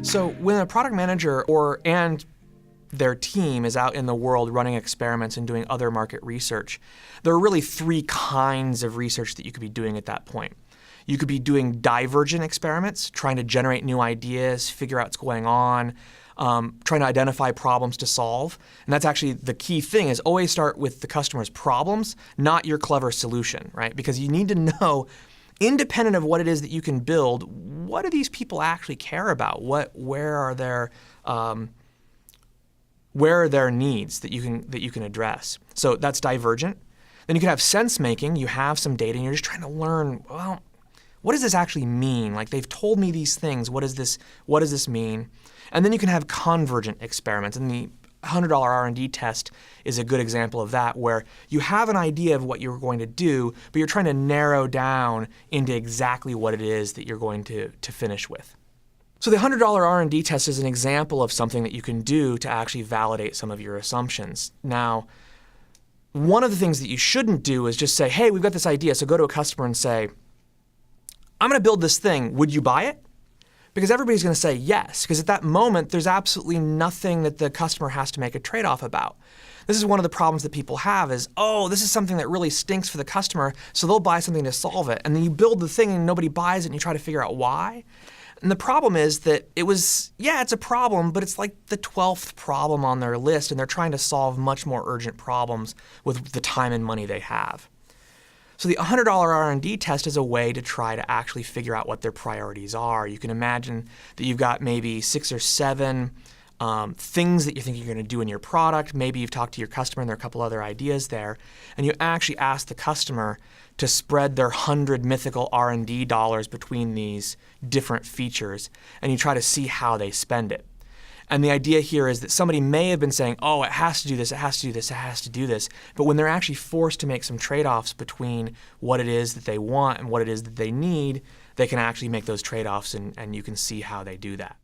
So when a product manager and their team is out in the world running experiments and doing other market research, there are really three kinds of research that you could be doing at that point. You could be doing divergent experiments, trying to generate new ideas, figure out what's going on, trying to identify problems to solve. And that's actually the key thing, is always start with the customer's problems, not your clever solution, right? Because you need to know, independent of what it is that you can build, what do these people actually care about? Where are their needs that you can address? So that's divergent. Then you can have sense making. You have some data and you're just trying to learn, well, what does this actually mean? Like, they've told me these things. What does this mean? And then you can have convergent experiments. And the $100 R&D test is a good example of that, where you have an idea of what you're going to do, but you're trying to narrow down into exactly what it is that you're going to finish with. So the $100 R&D test is an example of something that you can do to actually validate some of your assumptions. Now, one of the things that you shouldn't do is just say, hey, we've got this idea, so go to a customer and say, I'm going to build this thing, would you buy it? Because everybody's going to say yes, because at that moment, there's absolutely nothing that the customer has to make a trade-off about. This is one of the problems that people have is, oh, this is something that really stinks for the customer, so they'll buy something to solve it. And then you build the thing and nobody buys it and you try to figure out why. And the problem is that it's a problem, but it's like the 12th problem on their list, and they're trying to solve much more urgent problems with the time and money they have. So the $100 R&D test is a way to try to actually figure out what their priorities are. You can imagine that you've got maybe 6 or 7 things that you think you're going to do in your product. Maybe you've talked to your customer and there are a couple other ideas there. And you actually ask the customer to spread their 100 mythical R&D dollars between these different features. And you try to see how they spend it. And the idea here is that somebody may have been saying, oh, it has to do this, it has to do this, it has to do this. But when they're actually forced to make some trade-offs between what it is that they want and what it is that they need, they can actually make those trade-offs, and you can see how they do that.